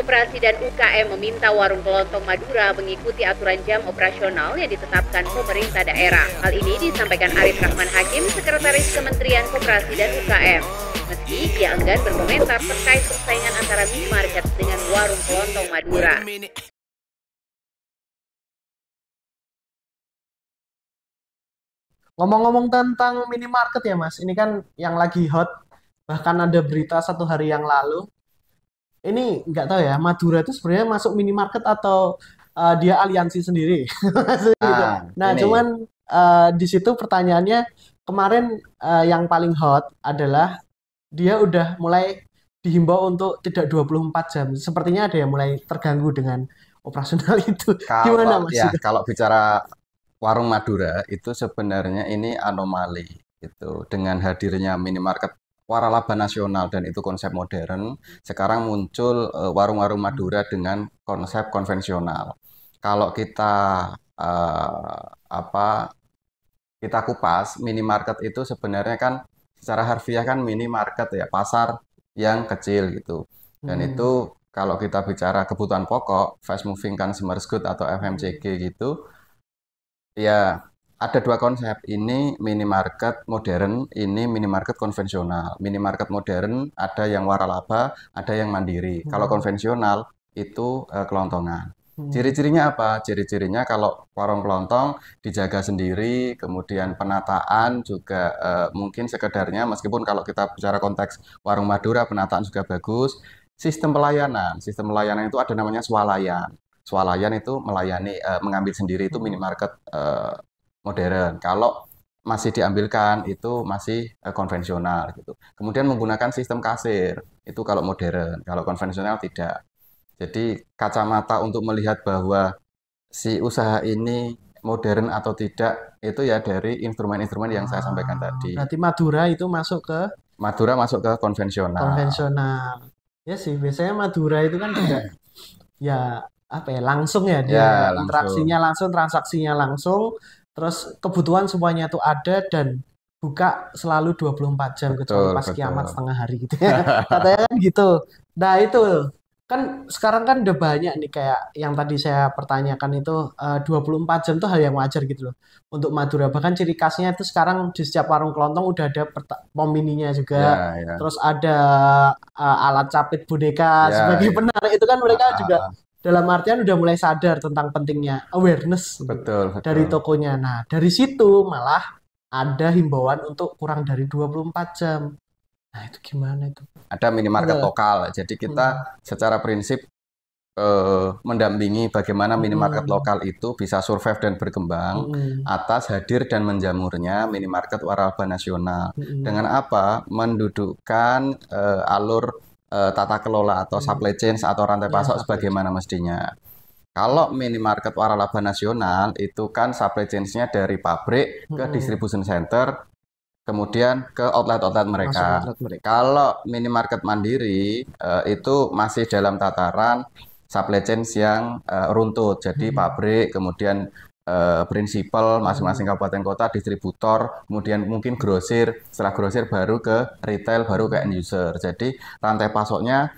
Koperasi dan UKM meminta warung kelontong Madura mengikuti aturan jam operasional yang ditetapkan pemerintah daerah. Hal ini disampaikan Arif Rahman Hakim, Sekretaris Kementerian Koperasi dan UKM. Meski ia enggan berkomentar terkait persaingan antara minimarket dengan warung kelontong Madura. Ngomong-ngomong tentang minimarket ya Mas, ini kan yang lagi hot, bahkan ada berita 1 hari yang lalu. Ini nggak tahu ya, Madura itu sebenarnya masuk minimarket atau dia aliansi sendiri? Maksudnya gitu. Nah, Ini cuman di situ pertanyaannya kemarin yang paling hot adalah dia udah mulai dihimbau untuk tidak 24 jam. Sepertinya ada yang mulai terganggu dengan operasional itu. Gimana kalau Mas ya itu? kalau bicara warung Madura itu sebenarnya ini anomali itu dengan hadirnya minimarket waralaba nasional dan itu konsep modern. Sekarang muncul warung-warung Madura dengan konsep konvensional. Kalau kita apa kita kupas minimarket itu sebenarnya kan secara harfiah kan minimarket ya pasar yang kecil gitu. Dan Hmm. itu kalau kita bicara kebutuhan pokok, fast moving consumer good atau FMCG gitu, ya, ada dua konsep. Ini minimarket modern, ini minimarket konvensional. Minimarket modern ada yang waralaba, ada yang mandiri. Kalau Hmm. konvensional itu kelontongan. Hmm. Ciri-cirinya apa? Ciri-cirinya kalau warung kelontong dijaga sendiri, kemudian penataan juga mungkin sekedarnya, meskipun kalau kita bicara konteks warung Madura, penataan juga bagus. Sistem pelayanan itu ada namanya swalayan. Swalayan itu melayani mengambil sendiri itu Hmm. minimarket modern. Kalau masih diambilkan itu masih konvensional gitu. Kemudian menggunakan sistem kasir itu kalau modern, kalau konvensional tidak. Jadi kacamata untuk melihat bahwa si usaha ini modern atau tidak itu ya dari instrumen-instrumen yang saya sampaikan tadi. Berarti Madura itu masuk ke Madura masuk ke konvensional. konvensional. Ya sih, biasanya Madura itu kan juga ya apa ya langsung ya dia ya Ya, interaksinya langsung. langsung, transaksinya langsung, terus kebutuhan semuanya tuh ada dan buka selalu 24 jam kecuali Betul, pas kiamat betul. setengah hari gitu ya. Katanya kan gitu. Nah, itu kan sekarang kan udah banyak nih kayak yang tadi saya pertanyakan itu 24 jam tuh hal yang wajar gitu loh untuk Madura. Bahkan ciri khasnya itu sekarang di setiap warung kelontong udah ada pom mininya juga. Ya, ya. Terus ada alat capit boneka Ya, sebagai ya. penarik itu kan Ah, mereka ah, juga ah. dalam artian udah mulai sadar tentang pentingnya awareness gitu Betul, dari betul. tokonya. Nah, dari situ malah ada himbauan untuk kurang dari 24 jam. Nah, itu gimana itu? Ada minimarket Betul. lokal. Jadi kita Hmm. secara prinsip mendampingi bagaimana minimarket Hmm. lokal itu bisa survive dan berkembang Hmm. atas hadir dan menjamurnya minimarket waralaba nasional. Hmm. Dengan apa? Mendudukkan alur tata kelola atau Hmm. supply chain atau rantai Ya, pasok supply chain. sebagaimana mestinya. Kalau minimarket waralaba nasional itu kan supply chain-nya dari pabrik ke Hmm. distribution center kemudian ke outlet-outlet Masuk mereka. outlet mereka. Kalau minimarket mandiri itu masih dalam tataran supply chain yang runtut. Jadi Hmm. pabrik, kemudian prinsipal masing-masing Hmm. kabupaten kota, distributor, kemudian mungkin grosir. Setelah grosir baru ke retail, baru ke end Hmm. user. Jadi rantai pasoknya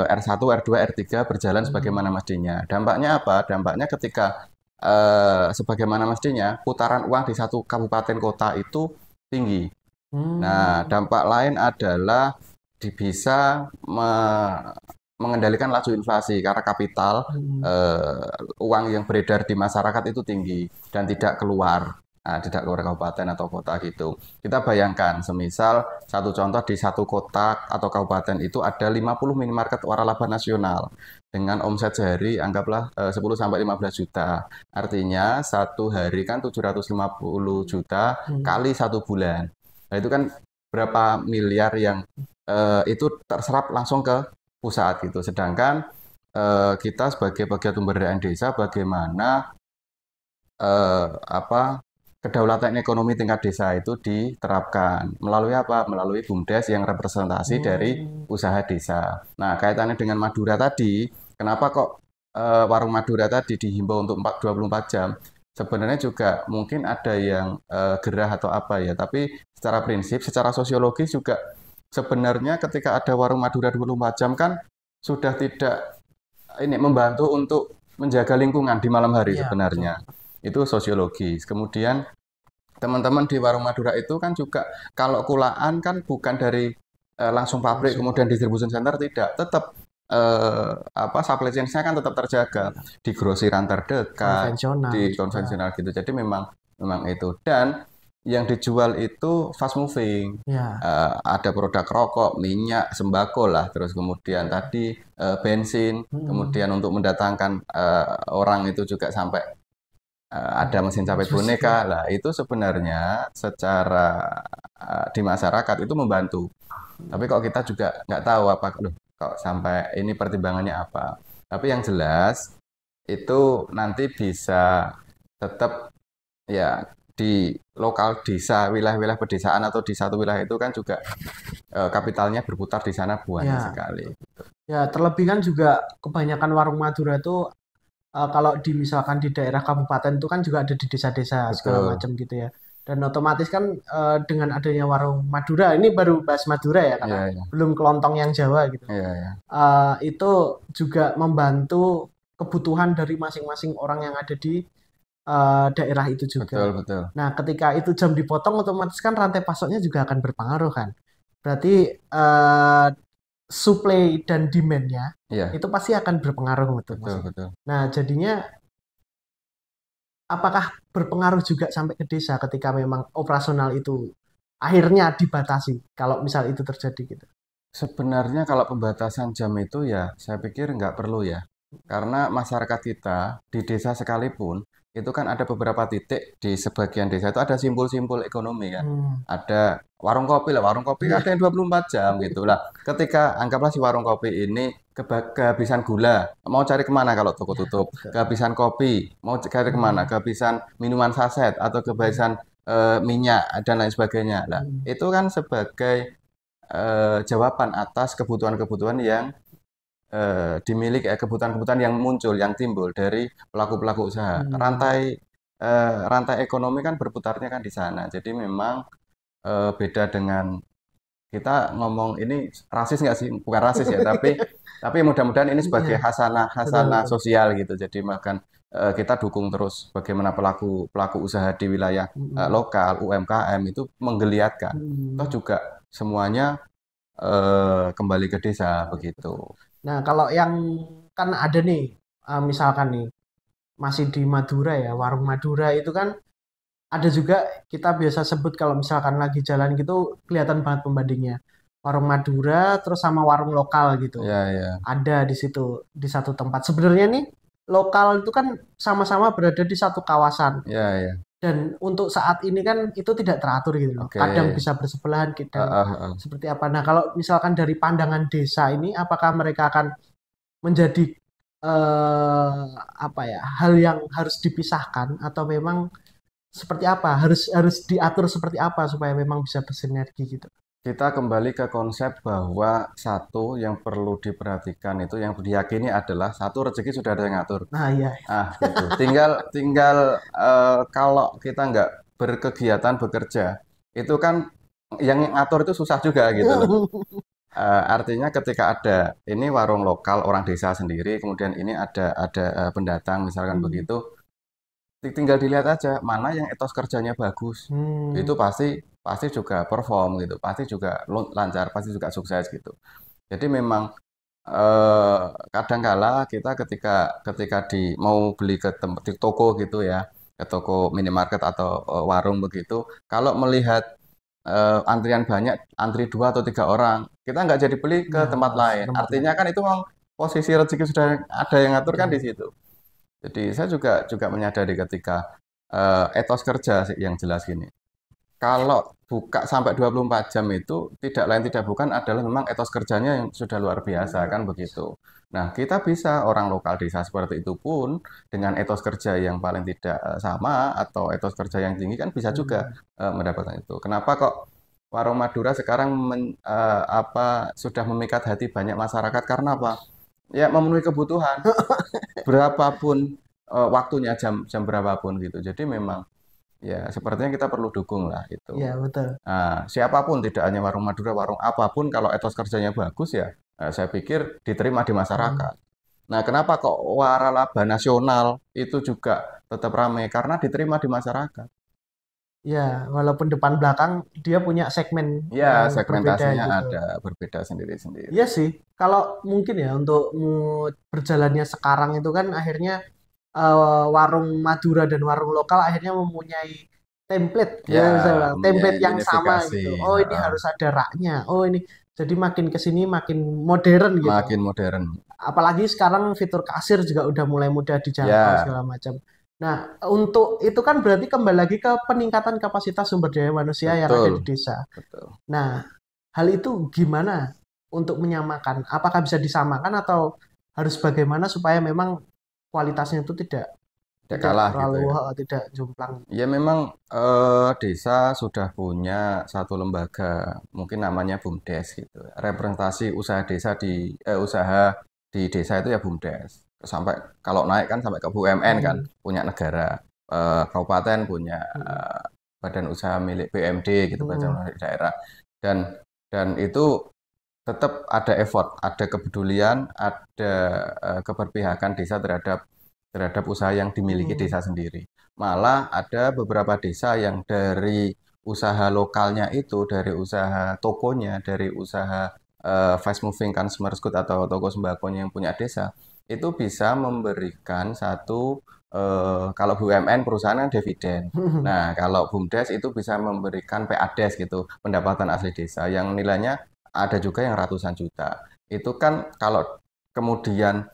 R1, R2, R3 berjalan sebagaimana Hmm. mestinya. Dampaknya apa? Dampaknya ketika sebagaimana mestinya putaran uang di satu kabupaten kota itu tinggi. Nah, Hmm. dampak lain adalah bisa mengendalikan laju inflasi karena kapital Hmm. uang yang beredar di masyarakat itu tinggi dan tidak keluar. Nah, tidak keluar kabupaten atau kota gitu. Kita bayangkan, semisal satu contoh di satu kota atau kabupaten itu ada 50 minimarket waralaba nasional dengan omset sehari anggaplah 10 sampai 15 juta. Artinya satu hari kan 750 juta Hmm. kali 1 bulan. Nah, itu kan berapa miliar yang itu terserap langsung ke pusat gitu. Sedangkan kita sebagai pegiat pemberdayaan desa bagaimana apa kedaulatan ekonomi tingkat desa itu diterapkan melalui apa? Melalui BUMDes yang representasi dari Hmm. usaha desa. Nah, kaitannya dengan Madura tadi, kenapa kok warung Madura tadi dihimbau untuk 24 jam? Sebenarnya juga mungkin ada yang gerah atau apa ya, tapi secara prinsip, secara sosiologis juga sebenarnya ketika ada warung Madura 24 jam kan sudah tidak ini membantu untuk menjaga lingkungan di malam hari Iya, betul. sebenarnya. Itu sosiologis. Kemudian teman-teman di warung Madura itu kan juga kalau kulaan kan bukan dari langsung pabrik Langsung kemudian distribution center, tidak, tetap supply chain-nya kan tetap terjaga di grosiran terdekat, konvensional di juga. konvensional gitu. Jadi memang memang itu, dan yang dijual itu fast moving. Ya, Ada produk rokok, minyak, sembako lah, terus kemudian tadi bensin, mm, kemudian untuk mendatangkan orang itu juga sampai ada mesin capit terus boneka ya, lah. Itu sebenarnya secara di masyarakat itu membantu. Tapi kok kita juga nggak tahu apa, loh, kok sampai ini pertimbangannya apa. Tapi yang jelas itu nanti bisa tetap ya di lokal desa, wilayah-wilayah pedesaan atau di satu wilayah itu kan juga kapitalnya berputar di sana banyak ya, sekali. ya, terlebih kan juga kebanyakan warung Madura itu kalau misalkan di daerah kabupaten itu kan juga ada di desa-desa segala Betul. macam gitu ya. Dan otomatis kan dengan adanya warung Madura, ini baru bahas Madura ya karena Iya, iya, belum kelontong yang Jawa gitu. iya, iya. Itu juga membantu kebutuhan dari masing-masing orang yang ada di daerah itu Betul, juga. betul. Nah, ketika itu jam dipotong, otomatis kan rantai pasoknya juga akan berpengaruh kan. Berarti supply dan demand-nya Iya, itu pasti akan berpengaruh betul Mas. betul, betul. Nah, jadinya apakah berpengaruh juga sampai ke desa ketika memang operasional itu akhirnya dibatasi kalau misal itu terjadi gitu. Sebenarnya kalau pembatasan jam itu ya saya pikir nggak perlu ya. Karena masyarakat kita di desa sekalipun itu kan ada beberapa titik di sebagian desa itu ada simpul-simpul ekonomi kan. Hmm, Ada warung kopi lah, warung kopi iya, ada yang 24 jam gitu lah. Ketika anggaplah si warung kopi ini kehabisan gula, mau cari kemana kalau toko iya, tutup? betul. Kehabisan kopi, mau cari kemana? Hmm, Kehabisan minuman saset atau hmm, kehabisan minyak dan lain sebagainya. Lah, hmm, itu kan sebagai jawaban atas kebutuhan-kebutuhan yang dimiliki, kebutuhan-kebutuhan yang muncul, yang timbul dari pelaku-pelaku usaha. hmm. Rantai ekonomi kan berputarnya kan di sana. Jadi memang beda dengan kita ngomong ini rasis nggak sih? Bukan rasis ya, tapi mudah-mudahan ini sebagai Iya, hasanah betul hasanah betul. sosial gitu. Jadi bahkan kita dukung terus bagaimana pelaku pelaku usaha di wilayah Hmm, lokal UMKM itu menggeliatkan. Toh hmm. juga semuanya kembali ke desa begitu. Nah, kalau yang kan ada nih, misalkan nih masih di Madura ya, warung Madura itu kan ada juga kita biasa sebut kalau misalkan lagi jalan gitu kelihatan banget pembandingnya. Warung Madura terus sama warung lokal gitu. Ya, ya, Ada di situ di satu tempat. Sebenarnya nih lokal itu kan sama-sama berada di satu kawasan. ya, ya. Dan untuk saat ini kan itu tidak teratur gitu loh. Oke. Kadang bisa bersebelahan, kadang seperti apa. Nah, kalau misalkan dari pandangan desa ini, apakah mereka akan menjadi apa ya, hal yang harus dipisahkan atau memang seperti apa? Harus harus diatur seperti apa supaya memang bisa bersinergi gitu. Kita kembali ke konsep bahwa satu yang perlu diperhatikan itu yang diyakini adalah satu rezeki sudah ada yang ngatur. Nah, iya. Gitu. Tinggal tinggal kalau kita nggak berkegiatan bekerja, itu kan yang ngatur itu susah juga gitu loh. Artinya ketika ada ini warung lokal orang desa sendiri, kemudian ini ada pendatang misalkan Hmm. begitu, tinggal dilihat aja mana yang etos kerjanya bagus. Hmm. Itu pasti pasti juga perform gitu, pasti juga lancar, pasti juga sukses gitu. Jadi memang eh kadangkala kita ketika ketika mau beli ke tempat di toko gitu ya, ke toko minimarket atau warung begitu, kalau melihat antrian banyak, antri 2 atau 3 orang, kita nggak jadi beli ke Nah, tempat lain. tempat Artinya lain. kan itu memang posisi rezeki sudah ada yang ngatur kan di Betul. situ. Jadi saya juga juga menyadari ketika etos kerja sih yang jelas gini. Kalau buka sampai 24 jam itu tidak lain tidak bukan adalah memang etos kerjanya yang sudah luar biasa kan begitu. Nah, kita bisa orang lokal desa seperti itu pun dengan etos kerja yang paling tidak sama atau etos kerja yang tinggi kan bisa juga Hmm. mendapatkan itu. Kenapa kok warung Madura sekarang sudah memikat hati banyak masyarakat karena apa? Ya memenuhi kebutuhan berapapun waktunya jam jam berapapun gitu. Jadi memang ya sepertinya kita perlu dukung lah itu. Iya, betul. Nah, siapapun tidak hanya warung Madura, warung apapun kalau etos kerjanya bagus ya saya pikir diterima di Hmm. masyarakat. Nah, kenapa kok waralaba nasional itu juga tetap ramai? Karena diterima di masyarakat. Ya, walaupun depan belakang dia punya segmen Ya, yang berbeda segmentasinya gitu. ada, berbeda sendiri-sendiri. Iya sih, kalau mungkin ya untuk berjalannya sekarang itu kan akhirnya warung Madura dan warung lokal akhirnya mempunyai template, ya Ya, saya bilang, mempunyai template yang sama unifikasi, gitu. Oh ini harus ada raknya. Oh ini jadi makin ke sini makin modern gitu. makin modern. Apalagi sekarang fitur kasir juga udah mulai mudah dijangkau Ya, segala macam. Nah, untuk itu kan berarti kembali lagi ke peningkatan kapasitas sumber daya manusia yang ada di betul, desa. betul. Nah, hal itu gimana untuk menyamakan? Apakah bisa disamakan atau harus bagaimana supaya memang kualitasnya itu tidak Tidak tidak kalah gitu terlalu ya. tidak jomplang? Ya memang desa sudah punya satu lembaga, mungkin namanya BUMDes gitu. Representasi usaha desa usaha di desa itu ya BUMDes. Sampai kalau naik kan sampai ke BUMN kan, Hmm, punya negara. Kabupaten punya hmm, badan usaha milik BMD gitu, badan hmm, milik daerah. Dan itu tetap ada effort, ada kepedulian, ada keberpihakan desa terhadap usaha yang dimiliki hmm, desa sendiri. Malah ada beberapa desa yang dari usaha lokalnya itu, dari usaha tokonya, dari usaha fast moving consumer goods atau toko sembakonya yang punya desa, itu bisa memberikan satu kalau BUMN perusahaan kan dividen. hmm. Nah, kalau BUMDes itu bisa memberikan PADes gitu, pendapatan asli desa yang nilainya ada juga yang ratusan juta. Itu kan kalau kemudian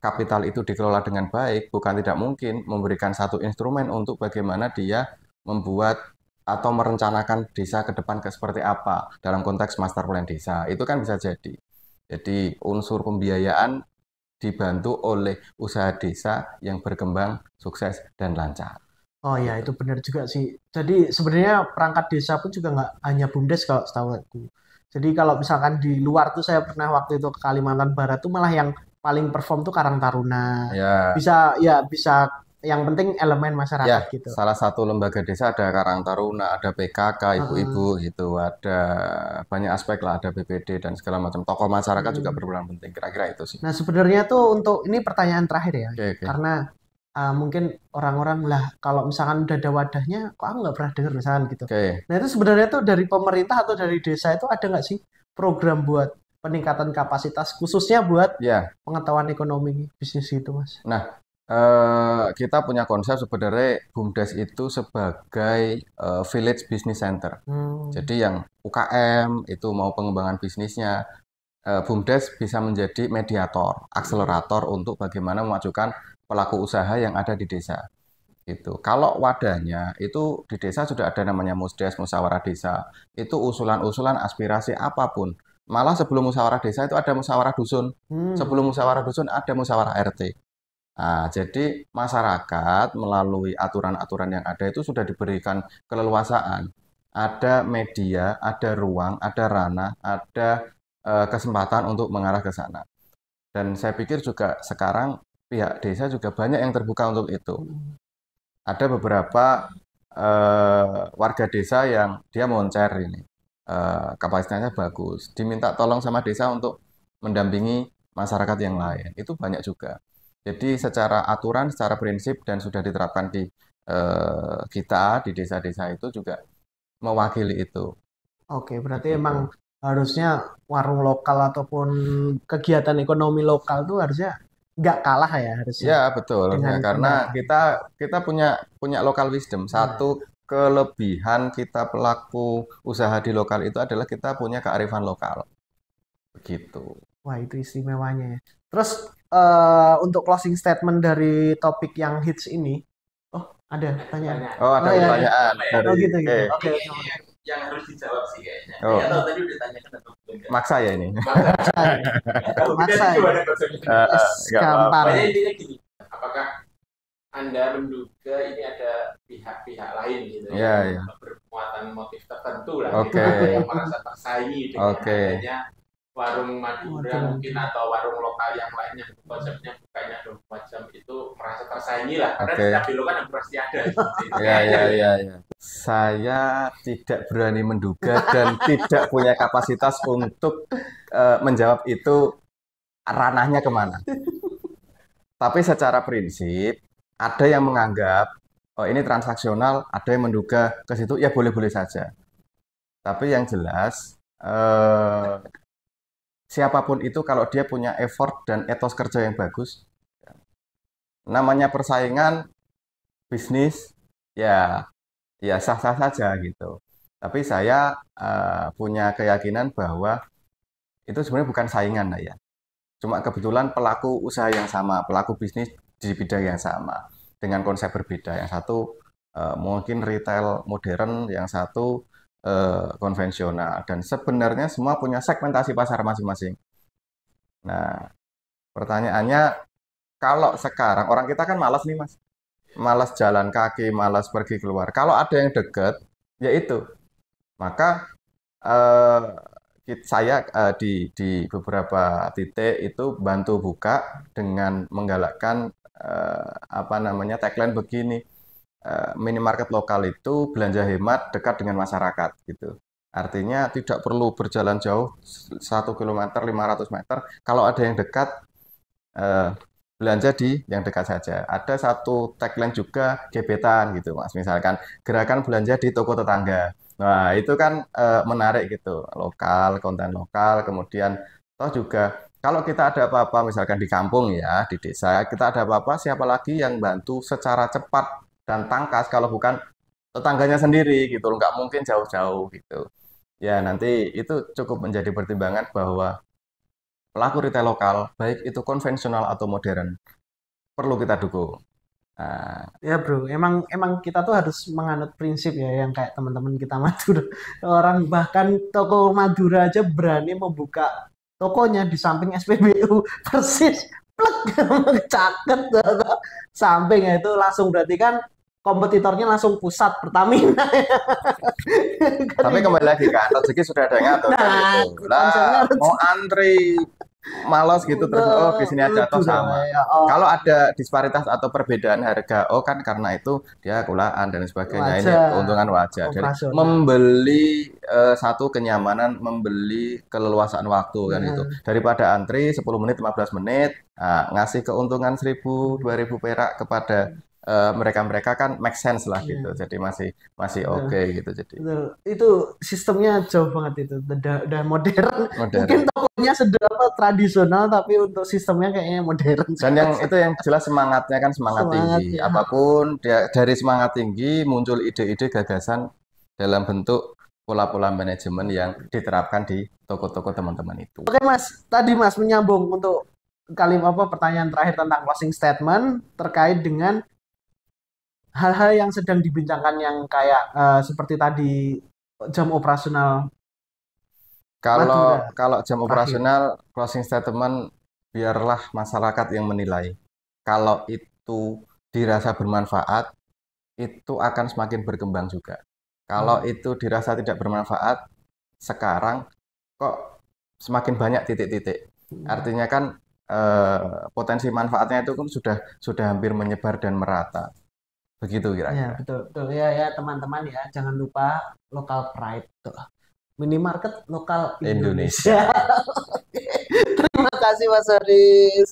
kapital itu dikelola dengan baik, bukan tidak mungkin memberikan satu instrumen untuk bagaimana dia membuat atau merencanakan desa ke depan ke seperti apa dalam konteks master plan desa. Itu kan bisa jadi. Jadi unsur pembiayaan dibantu oleh usaha desa yang berkembang, sukses, dan lancar. Oh ya, Gitu. itu benar juga sih. Jadi sebenarnya perangkat desa pun juga nggak hanya BUMDes kalau setahu aku. Jadi kalau misalkan di luar tuh saya pernah waktu itu ke Kalimantan Barat tuh malah yang paling perform tuh Karang Taruna. Ya, Bisa ya bisa yang penting elemen ya, masyarakat gitu. salah satu lembaga desa ada Karang Taruna, ada PKK, ibu-ibu Heeh. gitu, ada banyak aspek lah, ada BPD dan segala macam. Tokoh masyarakat juga Mm. berperan penting. Kira-kira itu sih. Nah, sebenarnya tuh untuk ini pertanyaan terakhir ya, Oke, oke. karena mungkin orang-orang lah kalau misalkan udah ada wadahnya, kok aku nggak pernah dengar misalkan gitu. Oke. Nah, itu sebenarnya tuh dari pemerintah atau dari desa itu ada nggak sih program buat peningkatan kapasitas khususnya buat Ya, pengetahuan ekonomi bisnis itu, Mas? nah, kita punya konsep sebenarnya BUMDes itu sebagai village business center. Hmm. Jadi yang UKM itu mau pengembangan bisnisnya, BUMDes bisa menjadi mediator, akselerator untuk bagaimana memajukan pelaku usaha yang ada di desa. Itu. Kalau wadahnya itu di desa sudah ada namanya Musdes, musyawarah desa. Itu usulan-usulan aspirasi apapun. Malah sebelum musyawarah desa itu ada musyawarah dusun. Hmm. Sebelum musyawarah dusun ada musyawarah RT. Nah, jadi masyarakat melalui aturan-aturan yang ada itu sudah diberikan keleluasaan. Ada media, ada ruang, ada ranah, ada kesempatan untuk mengarah ke sana. Dan saya pikir juga sekarang pihak desa juga banyak yang terbuka untuk itu. Hmm. Ada beberapa warga desa yang dia moncer ini, kapasitasnya bagus, diminta tolong sama desa untuk mendampingi masyarakat yang lain. Itu banyak juga. Jadi secara aturan, secara prinsip dan sudah diterapkan di kita di desa-desa itu juga mewakili itu. Oke, berarti emang Begitu. harusnya warung lokal ataupun kegiatan ekonomi lokal tuh harusnya nggak kalah ya harusnya Ya, betul. dengan Ya, karena pendatang. kita kita punya punya local wisdom. Satu Nah, kelebihan kita pelaku usaha di lokal itu adalah kita punya kearifan lokal. Begitu. wah itu istimewanya ya. Terus untuk closing statement dari topik yang hits ini, oh ada pertanyaan. Oh, ada Oh ya, ya. pertanyaan Oh dari gitu gitu. eh Oke, Ini oke. kayaknya yang harus dijawab sih kayaknya. oh, Nggak tahu tadi udah tanyakan atau enggak. maksa ya ini. Maksa ya. Kalau tidak Maksa sih ya. coba ada konsepnya. Yes, Nggak gampang. apa-apa. Pokoknya intinya gini, apakah Anda menduga ini ada pihak-pihak lain gitu Iya, yang iya. bermuatan motif tertentu lah Oke. gitu, yang merasa tersaingi dengan Oke. adanya warung Madura Waduh. mungkin atau warung lokal yang lain yang konsepnya bukanya 24 jam itu merasa tersaingi lah karena Oke. di setiap belokan yang pasti ada seperti itu. Ya, ya, ya, ya. Saya tidak berani menduga dan tidak punya kapasitas untuk menjawab itu ranahnya kemana. Tapi secara prinsip ada yang menganggap oh ini transaksional, ada yang menduga ke situ ya boleh-boleh saja. Tapi yang jelas siapapun itu kalau dia punya effort dan etos kerja yang bagus, namanya persaingan bisnis ya ya sah-sah saja gitu. Tapi saya punya keyakinan bahwa itu sebenarnya bukan saingan lah ya. Cuma kebetulan pelaku usaha yang sama, pelaku bisnis di bidang yang sama dengan konsep berbeda. Yang satu mungkin retail modern, yang satu konvensional. Dan sebenarnya semua punya segmentasi pasar masing-masing. Nah, pertanyaannya kalau sekarang orang kita kan malas nih Mas. Malas jalan kaki, malas pergi keluar. Kalau ada yang dekat, ya itu. Maka saya di beberapa titik itu bantu buka dengan menggalakkan apa namanya tagline begini, minimarket lokal itu belanja hemat dekat dengan masyarakat gitu. Artinya tidak perlu berjalan jauh 1 km 500 meter. Kalau ada yang dekat belanja di yang dekat saja. Ada satu tagline juga gebetan gitu Mas. Misalkan gerakan belanja di toko tetangga. Nah, itu kan menarik gitu. Lokal, konten lokal, kemudian toh juga kalau kita ada apa-apa misalkan di kampung ya, di desa, kita ada apa-apa siapa lagi yang bantu secara cepat dan tangkas kalau bukan tetangganya sendiri gitu. Nggak mungkin jauh-jauh gitu. Ya, nanti itu cukup menjadi pertimbangan bahwa pelaku retail lokal, baik itu konvensional atau modern, perlu kita dukung. Nah, Ya bro, emang kita tuh harus menganut prinsip ya yang kayak teman-teman kita Madura. Orang bahkan toko Madura aja berani membuka tokonya di samping SPBU persis plek caket samping itu langsung berarti kan kompetitornya langsung pusat Pertamina. Kan tapi gitu. kembali lagi kan, rezeki sudah ada yang ngatur kan Nah, itu. konsepnya Lah, mau antri malas gitu terus oh di sini aja atau itu sama. ya, oh, Kalau ada disparitas atau perbedaan harga, oh kan karena itu dia kulaan dan sebagainya. Ini wajar keuntungan wajar. Jadi operasional. membeli satu kenyamanan, membeli keleluasaan waktu kan itu. Nah, Daripada antri 10 menit, 15 menit, ngasih keuntungan 1.000, 2.000 perak kepada mereka-mereka kan make sense lah gitu. iya. Jadi masih Betul. oke gitu. Jadi Betul. Itu sistemnya jauh banget itu. Udah modern. Mungkin modern. tokonya sederhana tradisional tapi untuk sistemnya kayaknya modern Dan yang sekali. itu yang jelas semangatnya kan semangat tinggi. Semangatnya. Apapun dia dari semangat tinggi muncul ide-ide gagasan dalam bentuk pola-pola manajemen yang diterapkan di toko-toko teman-teman itu. Oke Mas, tadi Mas menyambung untuk kalimat apa pertanyaan terakhir tentang closing statement terkait dengan hal-hal yang sedang dibincangkan yang kayak seperti tadi jam operasional Kalau Madura kalau jam terakhir. operasional closing statement biarlah masyarakat yang menilai. Kalau itu dirasa bermanfaat, itu akan semakin berkembang juga. Kalau Hmm. itu dirasa tidak bermanfaat, sekarang kok semakin banyak titik-titik. Artinya kan potensi manfaatnya itu kan sudah hampir menyebar dan merata. Begitu Ya, kira-kira. betul, betul. Ya, ya, teman-teman ya, jangan lupa local pride tuh. Minimarket lokal Indonesia. Indonesia. Terima kasih Mas Haris.